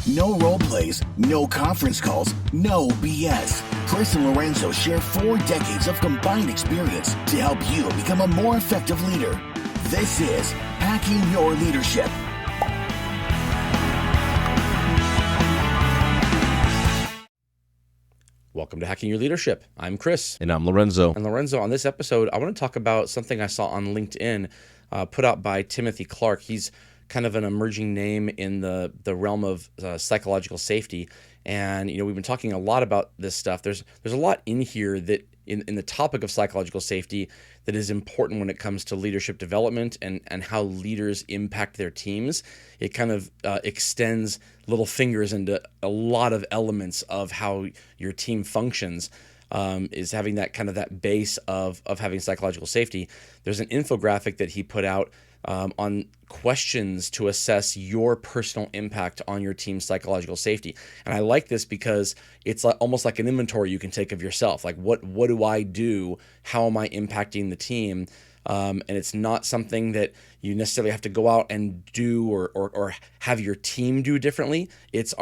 No role plays, no conference calls, no BS. Chris and Lorenzo share 4 decades of combined experience to help you become a more effective leader. This is Hacking Your Leadership. Welcome to Hacking Your Leadership. I'm Chris. And I'm Lorenzo. And Lorenzo, on this episode, I want to talk about something I saw on LinkedIn put out by Timothy Clark. He's kind of an emerging name in the realm of psychological safety. And, we've been talking a lot about this stuff. There's a lot in here that in the topic of psychological safety that is important when it comes to leadership development and how leaders impact their teams. It kind of extends little fingers into a lot of elements of how your team functions. Is having that base of having psychological safety. There's an infographic that he put out on questions to assess your personal impact on your team's psychological safety. And I like this because it's almost like an inventory you can take of yourself. Like, what do I do? How am I impacting the team? And it's not something that you necessarily have to go out and do or have your team do differently. It's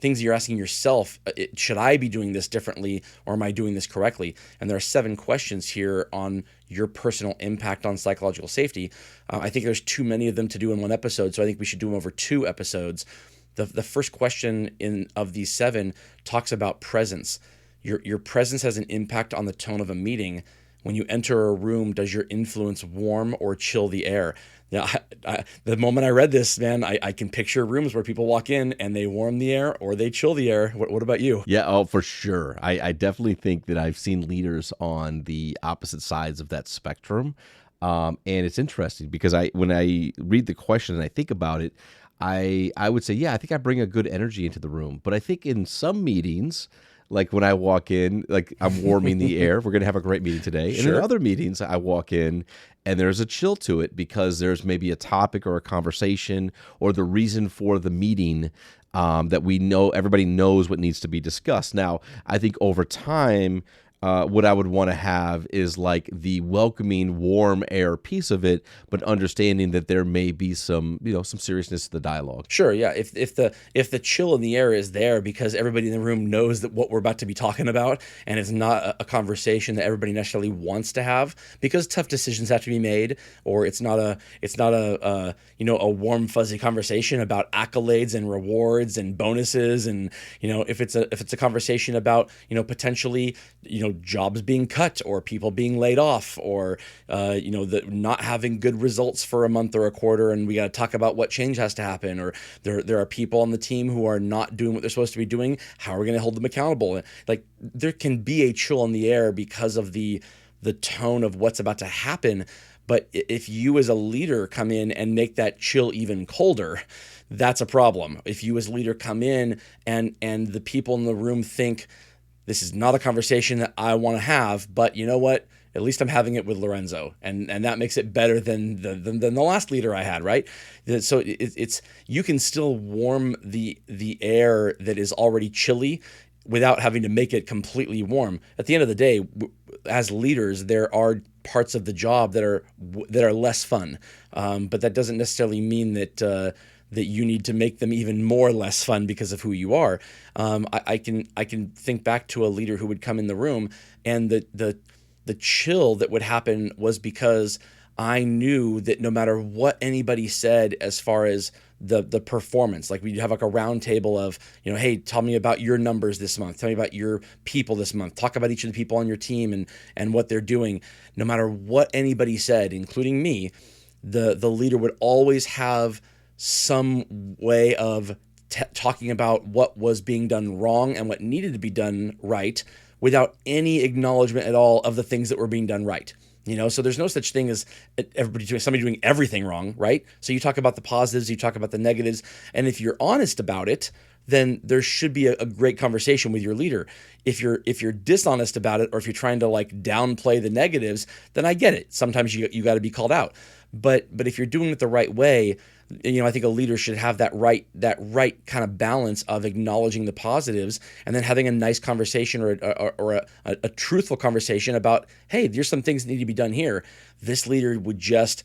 things you're asking yourself, should I be doing this differently or am I doing this correctly? And there are 7 questions here on your personal impact on psychological safety. I think there's too many of them to do in one episode, so I think we should do them over 2 episodes. The first question of these 7 talks about presence. Your presence has an impact on the tone of a meeting. When you enter a room, does your influence warm or chill the air? Now, the moment I read this, man, I can picture rooms where people walk in and they warm the air or they chill the air. What about you? Yeah, for sure. I definitely think that I've seen leaders on the opposite sides of that spectrum. And it's interesting because when I read the question and I think about it, I would say, I think I bring a good energy into the room. But I think in some meetings, like when I walk in, like I'm warming the air. We're going to have a great meeting today. Sure. And in other meetings, I walk in and there's a chill to it because there's maybe a topic or a conversation or the reason for the meeting that we know everybody knows what needs to be discussed. Now, I think over time, what I would want to have is like the welcoming, warm air piece of it, but understanding that there may be some seriousness to the dialogue. Sure, yeah. If the chill in the air is there because everybody in the room knows that what we're about to be talking about, and it's not a conversation that everybody necessarily wants to have because tough decisions have to be made, or it's not a warm fuzzy conversation about accolades and rewards and bonuses, and if it's a conversation about potentially jobs being cut or people being laid off or the not having good results for a month or a quarter, and we got to talk about what change has to happen, or there are people on the team who are not doing what they're supposed to be doing. How are we going to hold them accountable? Like, there can be a chill in the air because of the tone of what's about to happen. But if you as a leader come in and make that chill even colder, that's a problem. If you as a leader come in and the people in the room think, this is not a conversation that I want to have, but you know what? At least I'm having it with Lorenzo, and that makes it better than the last leader I had, right? So it's you can still warm the air that is already chilly without having to make it completely warm. At the end of the day, as leaders, there are parts of the job that are less fun, but that doesn't necessarily mean that you need to make them even more less fun because of who you are. I can think back to a leader who would come in the room, and the chill that would happen was because I knew that no matter what anybody said as far as the performance, like we'd have like a round table of, hey, tell me about your numbers this month. Tell me about your people this month. Talk about each of the people on your team and what they're doing. No matter what anybody said, including me, the leader would always have some way of talking about what was being done wrong and what needed to be done right without any acknowledgement at all of the things that were being done right. So there's no such thing as somebody doing everything wrong, right? So you talk about the positives, you talk about the negatives, and if you're honest about it, then there should be a great conversation with your leader. If you're dishonest about it, or if you're trying to like downplay the negatives, then I get it. Sometimes you got to be called out. But if you're doing it the right way, I think a leader should have that right kind of balance of acknowledging the positives and then having a nice conversation or a truthful conversation about, hey, there's some things that need to be done here. This leader would just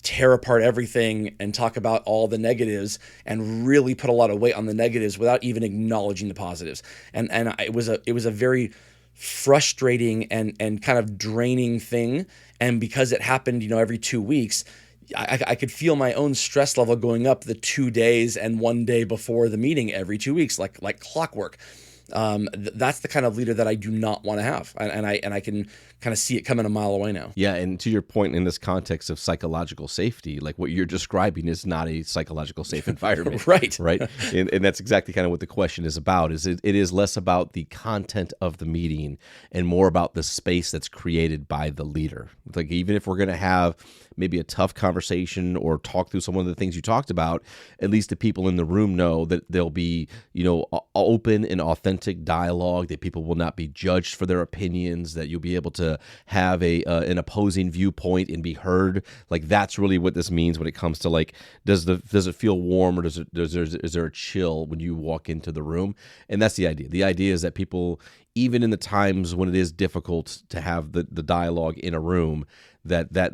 tear apart everything and talk about all the negatives and really put a lot of weight on the negatives without even acknowledging the positives. And it was a very frustrating and kind of draining thing. And because it happened, every 2 weeks, I could feel my own stress level going up the 2 days and 1 day before the meeting every 2 weeks, like clockwork. That's the kind of leader that I do not want to have, and I can kind of see it coming a mile away now. Yeah, and to your point, in this context of psychological safety, like what you're describing is not a psychological safe environment. Right. And that's exactly kind of what the question is about. It is less about the content of the meeting and more about the space that's created by the leader. Like, even if we're going to have maybe a tough conversation or talk through some of the things you talked about, at least the people in the room know that there'll be, open and authentic dialogue, that people will not be judged for their opinions, that you'll be able to have an opposing viewpoint and be heard. Like, that's really what this means when it comes to, like, does it feel warm, or is there a chill when you walk into the room? And that's the idea. The idea is that people, even in the times when it is difficult to have the dialogue in a room, that that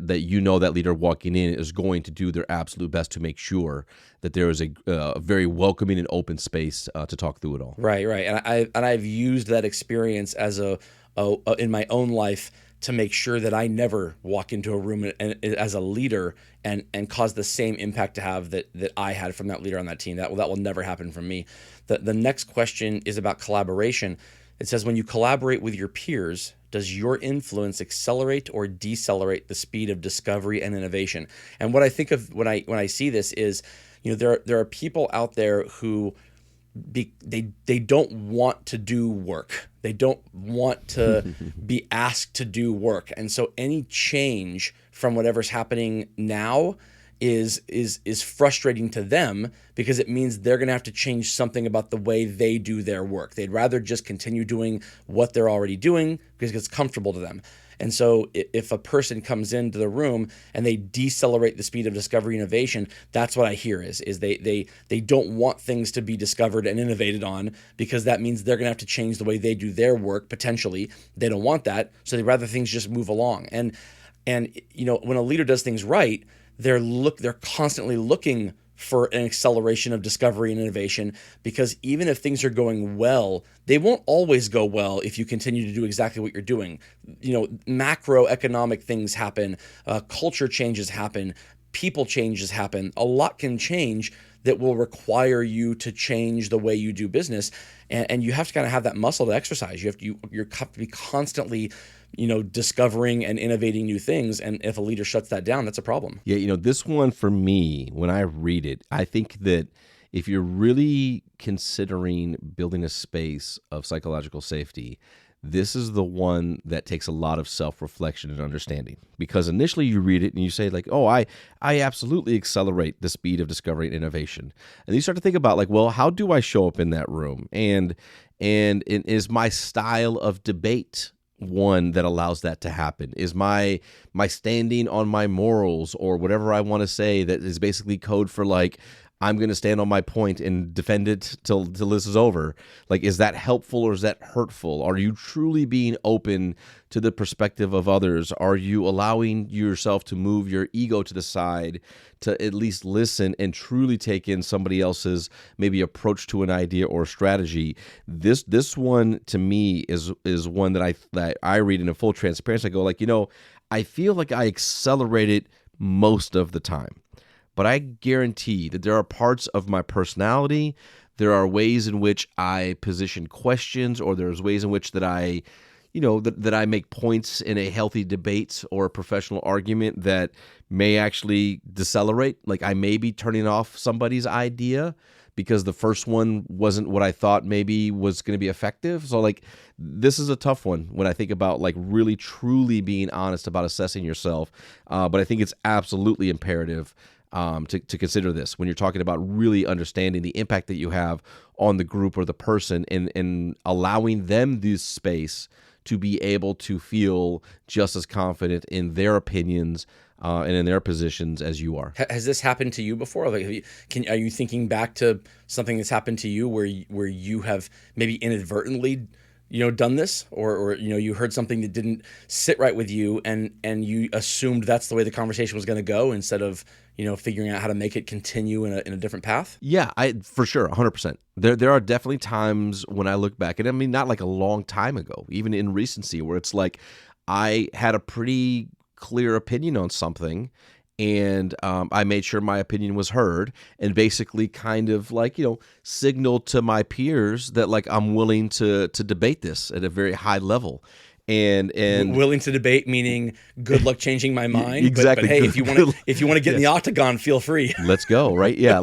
leader walking in is going to do their absolute best to make sure that there is a very welcoming and open space to talk through it all. Right. And I've used that experience as in my own life to make sure that I never walk into a room as a leader and cause the same impact to have that I had from that leader on that team. That will never happen from me. The next question is about collaboration. It says, when you collaborate with your peers, does your influence accelerate or decelerate the speed of discovery and innovation? And what I think of when I see this is, there are people out there who they don't want to do work. They don't want to be asked to do work. And so any change from whatever's happening now is frustrating to them, because it means they're going to have to change something about the way they do their work. They'd rather just continue doing what they're already doing because it's comfortable to them. And so if a person comes into the room and they decelerate the speed of discovery and innovation, that's what I hear is they don't want things to be discovered and innovated on, because that means they're going to have to change the way they do their work, potentially. They don't want that, so they'd rather things just move along. And when a leader does things right, they're constantly looking for an acceleration of discovery and innovation, because even if things are going well, they won't always go well if you continue to do exactly what you're doing. Macroeconomic things happen, culture changes happen, people changes happen. A lot can change that will require you to change the way you do business, and you have to kind of have that muscle to exercise. You have to be constantly discovering and innovating new things. And if a leader shuts that down, that's a problem. Yeah, this one for me, when I read it, I think that if you're really considering building a space of psychological safety, this is the one that takes a lot of self-reflection and understanding. Because initially you read it and you say, like, oh, I absolutely accelerate the speed of discovery and innovation. And you start to think about, like, well, how do I show up in that room? And is my style of debate one that allows that to happen? Is my standing on my morals, or whatever I want to say, that is basically code for, like, I'm going to stand on my point and defend it till this is over? Like, is that helpful or is that hurtful? Are you truly being open to the perspective of others? Are you allowing yourself to move your ego to the side to at least listen and truly take in somebody else's maybe approach to an idea or strategy? This one to me is one that I read in a full transparency. I go, like, I feel like I accelerated most of the time. But I guarantee that there are parts of my personality, there are ways in which I position questions, or there's ways in which that I make points in a healthy debate or a professional argument that may actually decelerate. Like, I may be turning off somebody's idea because the first one wasn't what I thought maybe was going to be effective. So, like, this is a tough one when I think about, like, really truly being honest about assessing yourself. But I think it's absolutely imperative to consider this when you're talking about really understanding the impact that you have on the group or the person, and allowing them this space to be able to feel just as confident in their opinions and in their positions as you are. Has this happened to you before? Like, are you thinking back to something that's happened to you where you have maybe inadvertently done this, or you heard something that didn't sit right with you, and you assumed that's the way the conversation was going to go instead of figuring out how to make it continue in a different path? Yeah, I for sure, 100%. There are definitely times when I look back, and I mean not like a long time ago, even in recency, where it's like I had a pretty clear opinion on something, and I made sure my opinion was heard, and basically kind of like signaled to my peers that like I'm willing to debate this at a very high level. And Willing to debate, meaning good luck changing my mind. Exactly. But hey, if you want to get in the octagon, feel free. Let's go. Right. Yeah.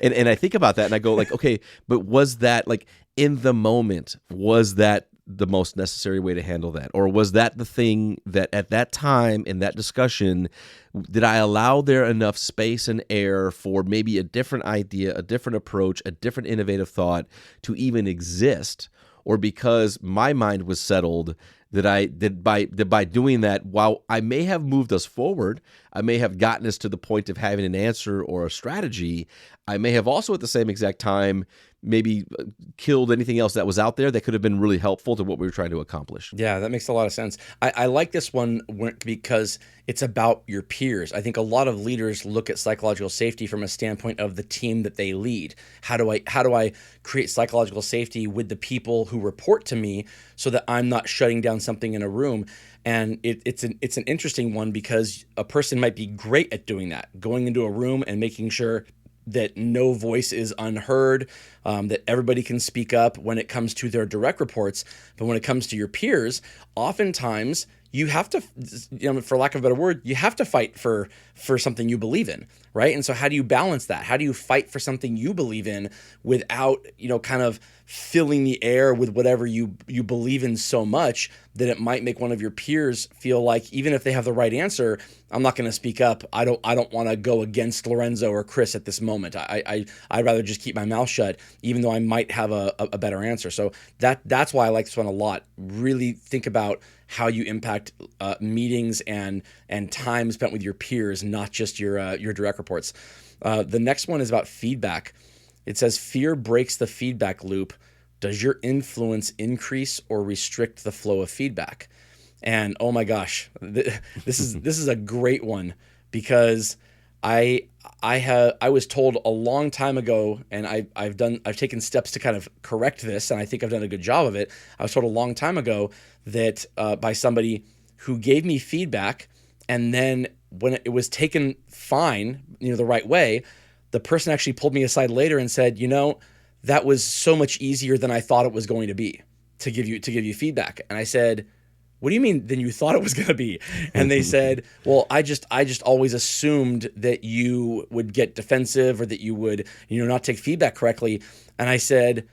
And I think about that and I go like, okay, but was that like in the moment, was that the most necessary way to handle that? Or was that the thing that at that time in that discussion, did I allow there enough space and air for maybe a different idea, a different approach, a different innovative thought to even exist? Or because my mind was settled, that by doing that, while I may have moved us forward, I may have gotten us to the point of having an answer or a strategy, I may have also at the same exact time maybe killed anything else that was out there that could have been really helpful to what we were trying to accomplish. Yeah, that makes a lot of sense. I like this one because it's about your peers. I think a lot of leaders look at psychological safety from a standpoint of the team that they lead. How do I create psychological safety with the people who report to me so that I'm not shutting down something in a room? And it's an interesting one because a person might be great at doing that, going into a room and making sure that no voice is unheard, that everybody can speak up when it comes to their direct reports. But when it comes to your peers, oftentimes you have to, for lack of a better word, you have to fight for something you believe in, right? And so how do you balance that? How do you fight for something you believe in without, kind of filling the air with whatever you believe in so much that it might make one of your peers feel like even if they have the right answer, I'm not going to speak up. I don't want to go against Lorenzo or Chris at this moment. I'd rather just keep my mouth shut, even though I might have a better answer. So that's why I like this one a lot. Really think about how you impact meetings and time spent with your peers, not just your direct reports. The next one is about feedback. It says, fear breaks the feedback loop. Does your influence increase or restrict the flow of feedback? And oh my gosh, this is a great one because I was told a long time ago, and I've taken steps to kind of correct this, and I think I've done a good job of it. I was told a long time ago that by somebody who gave me feedback, and then when it was taken fine, the right way, the person actually pulled me aside later and said, that was so much easier than I thought it was going to be to give you feedback. And I said, what do you mean than you thought it was going to be? And they said, well, I just always assumed that you would get defensive or that you would, not take feedback correctly. And I said,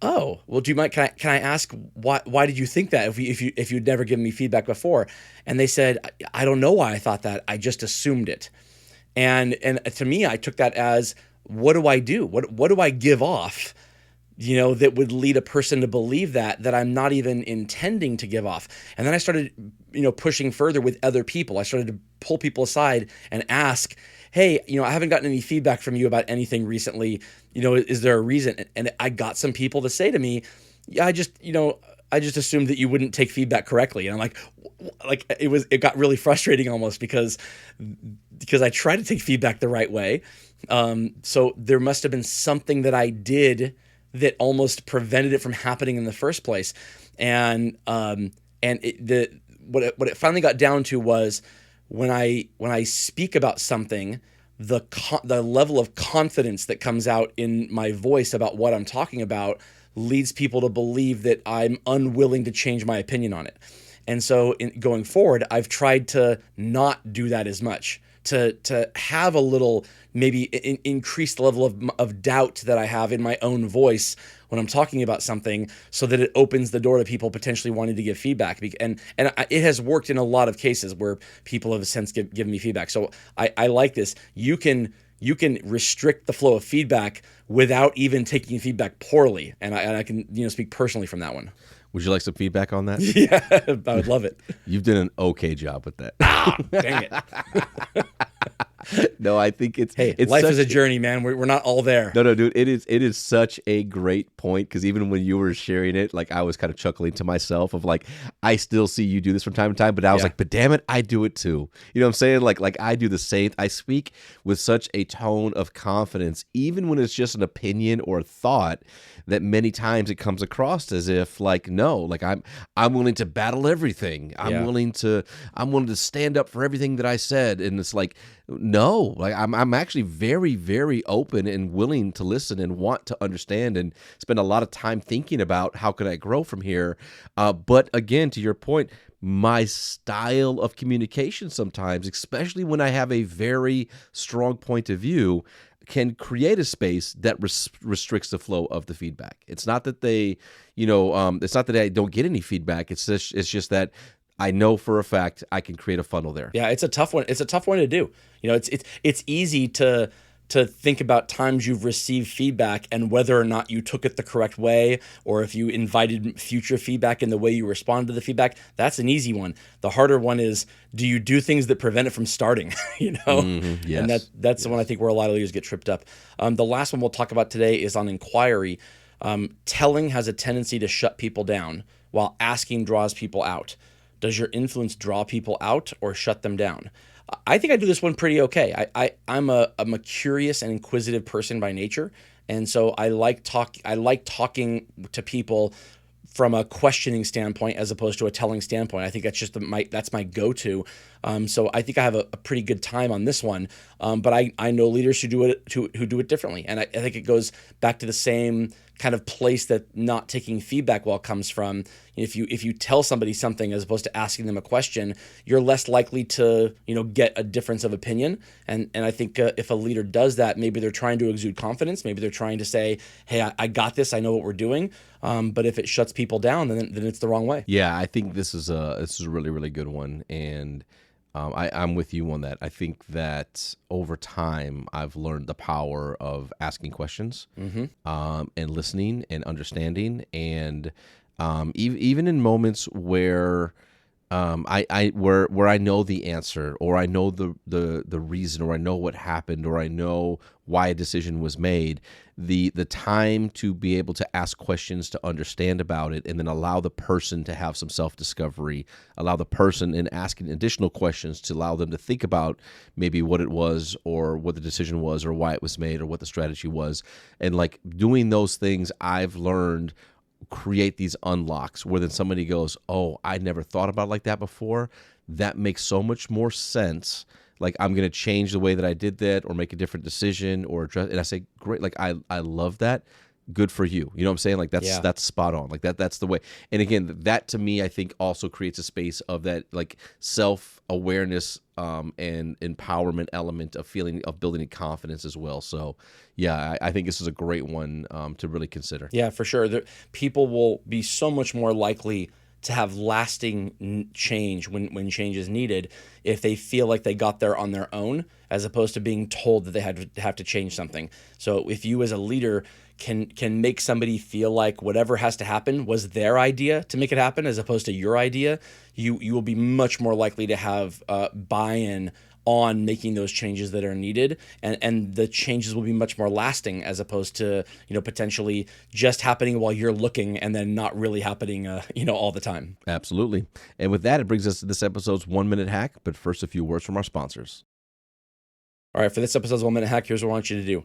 oh, well, do you mind? Can I ask why did you think that if you'd never given me feedback before? And they said, I don't know why I thought that. I just assumed it. And to me, I took that as, what do I do? What do I give off, that would lead a person to believe that I'm not even intending to give off? And then I started, pushing further with other people. I started to pull people aside and ask, hey, I haven't gotten any feedback from you about anything recently. Is there a reason? And I got some people to say to me, yeah, I just assumed that you wouldn't take feedback correctly. And I'm like it got really frustrating almost because I try to take feedback the right way. So there must have been something that I did that almost prevented it from happening in the first place. And what it finally got down to was when I speak about something, the level of confidence that comes out in my voice about what I'm talking about leads people to believe that I'm unwilling to change my opinion on it. And so going forward, I've tried to not do that as much, to have a little maybe increased level of doubt that I have in my own voice when I'm talking about something, so that it opens the door to people potentially wanting to give feedback. And it has worked in a lot of cases where people have since given me feedback. So I like this. You can restrict the flow of feedback without even taking feedback poorly. And I can speak personally from that one. Would you like some feedback on that? Yeah, I would love it. You've done an okay job with that. Dang it. No, I think it's Hey, it's life such, is a journey, man. We're not all there. No, dude, it is such a great point, because even when you were sharing it, like I was kind of chuckling to myself of like, I still see you do this from time to time, but I was Yeah. like, but damn it, I do it too. You know what I'm saying? Like I do the same. I speak with such a tone of confidence, even when it's just an opinion or a thought, that many times it comes across as if like, no, like I'm willing to battle everything. Yeah. I'm willing to stand up for everything that I said, and it's like, no, like I'm actually very, very open and willing to listen and want to understand and spend a lot of time thinking about how can I grow from here. But again, to your point, my style of communication sometimes, especially when I have a very strong point of view, can create a space that restricts the flow of the feedback. It's not that it's not that I don't get any feedback. It's just that I know for a fact I can create a funnel there. Yeah, it's a tough one. It's a tough one to do. It's easy to think about times you've received feedback and whether or not you took it the correct way, or if you invited future feedback in the way you responded to the feedback. That's an easy one. The harder one is, do you do things that prevent it from starting? Yes. And that's the one I think where a lot of leaders get tripped up. The last one we'll talk about today is on inquiry. Telling has a tendency to shut people down, while asking draws people out. Does your influence draw people out or shut them down? I think I do this one pretty okay. I'm a curious and inquisitive person by nature, and so I like talking to people from a questioning standpoint as opposed to a telling standpoint. I think that's just that's my go-to. So I think I have a pretty good time on this one. But I know leaders who do it differently, and I think it goes back to the same kind of place that not taking feedback well comes from. If you tell somebody something as opposed to asking them a question, you're less likely to get a difference of opinion. And I think if a leader does that, maybe they're trying to exude confidence. Maybe they're trying to say, hey, I got this. I know what we're doing. But if it shuts people down, then it's the wrong way. Yeah, I think this is a really, really good one, and I'm with you on that. I think that over time, I've learned the power of asking questions, and listening and understanding, and even in moments where where I know the answer, or I know the reason, or I know what happened, or I know why a decision was made, the time to be able to ask questions, to understand about it, and then allow the person to have some self-discovery, allow the person in asking additional questions to allow them to think about maybe what it was, or what the decision was, or why it was made, or what the strategy was. And like doing those things, I've learned create these unlocks where then somebody goes, oh, I never thought about it like that before. That makes so much more sense. Like, I'm going to change the way that I did that, or make a different decision, or address. And I say, great. Like, I love that. Good for you. You know what I'm saying? Like, that's spot on. Like that's the way. And again, that to me, I think also creates a space of that, like, self-awareness, and empowerment element of building confidence as well. So yeah, I think this is a great one, to really consider. Yeah, for sure. People will be so much more likely to have lasting change when change is needed if they feel like they got there on their own, as opposed to being told that they have to change something. So if you as a leader can make somebody feel like whatever has to happen was their idea to make it happen, as opposed to your idea, you will be much more likely to have buy-in on making those changes that are needed, and the changes will be much more lasting, as opposed to potentially just happening while you're looking and then not really happening all the time. Absolutely. And with that, it brings us to this episode's 1-minute hack. But first, a few words from our sponsors. All right, for this episode's 1-minute hack, here's what I want you to do.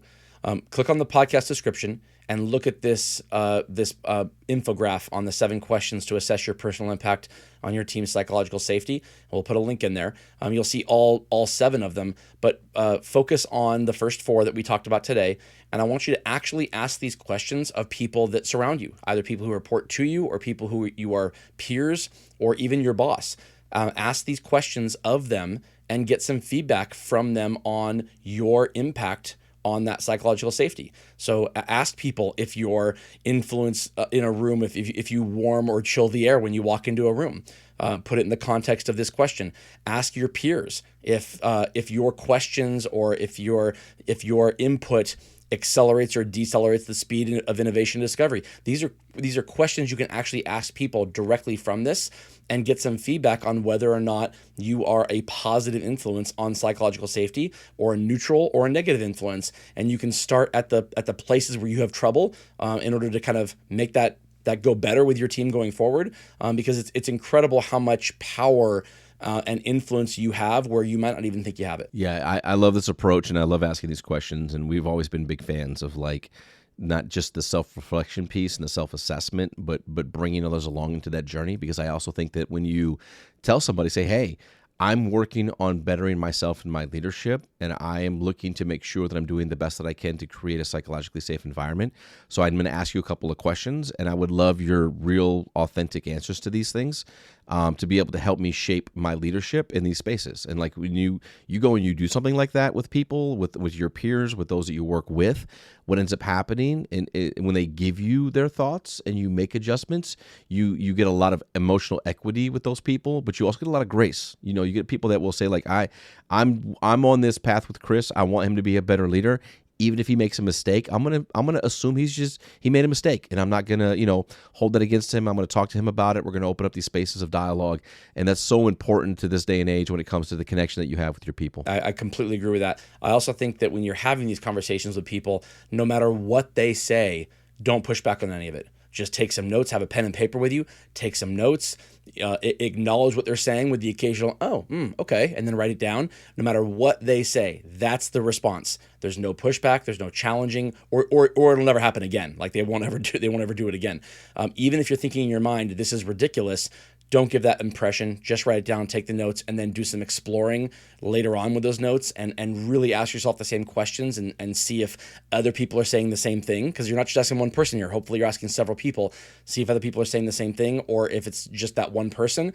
Click on the podcast description and look at this infograph on the 7 questions to assess your personal impact on your team's psychological safety. We'll put a link in there. You'll see all 7 of them, but focus on the first 4 that we talked about today. And I want you to actually ask these questions of people that surround you, either people who report to you, or people who you are peers, or even your boss. Ask these questions of them and get some feedback from them on your impact on that psychological safety. So ask people if your influence in a room, if you warm or chill the air when you walk into a room. Put it in the context of this question. Ask your peers if your questions or if your input accelerates or decelerates the speed of innovation and discovery? These are questions you can actually ask people directly from this and get some feedback on whether or not you are a positive influence on psychological safety or a neutral or a negative influence. And you can start at the places where you have trouble in order to kind of make that go better with your team going forward, because it's incredible how much power and influence you have where you might not even think you have it. Yeah, I love this approach, and I love asking these questions, and we've always been big fans of like not just the self-reflection piece and the self-assessment, but bringing others along into that journey, because I also think that when you tell somebody, say, hey, I'm working on bettering myself and my leadership, and I am looking to make sure that I'm doing the best that I can to create a psychologically safe environment. So I'm going to ask you a couple of questions, and I would love your real, authentic answers to these things to be able to help me shape my leadership in these spaces. And like when you go and you do something like that with people, with your peers, with those that you work with, what ends up happening, and when they give you their thoughts and you make adjustments, you get a lot of emotional equity with those people, but you also get a lot of grace. You know, you get people that will say like, I'm on this path with Chris. I want him to be a better leader. Even if he makes a mistake, I'm gonna assume he made a mistake, and I'm not gonna hold that against him. I'm gonna talk to him about it. We're gonna open up these spaces of dialogue, and that's so important to this day and age when it comes to the connection that you have with your people. I completely agree with that. I also think that when you're having these conversations with people, no matter what they say, don't push back on any of it. Just take some notes, have a pen and paper with you, take some notes, acknowledge what they're saying with the occasional, okay, and then write it down. No matter what they say, that's the response. There's no pushback, there's no challenging, or it'll never happen again. Like they won't ever do it again. Even if you're thinking in your mind, this is ridiculous, don't give that impression. Just write it down, take the notes, and then do some exploring later on with those notes, and really ask yourself the same questions and see if other people are saying the same thing, because you're not just asking one person here. Hopefully you're asking several people. See if other people are saying the same thing, or if it's just that one person.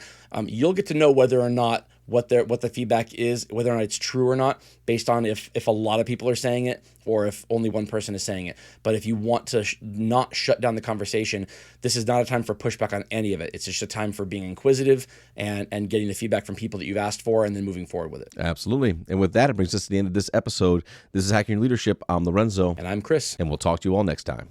You'll get to know whether or not what the feedback is, whether or not it's true or not, based on if a lot of people are saying it or if only one person is saying it. But if you want to not shut down the conversation, this is not a time for pushback on any of it. It's just a time for being inquisitive and getting the feedback from people that you've asked for, and then moving forward with it. Absolutely. And with that, it brings us to the end of this episode. This is Hacking Your Leadership. I'm Lorenzo. And I'm Chris. And we'll talk to you all next time.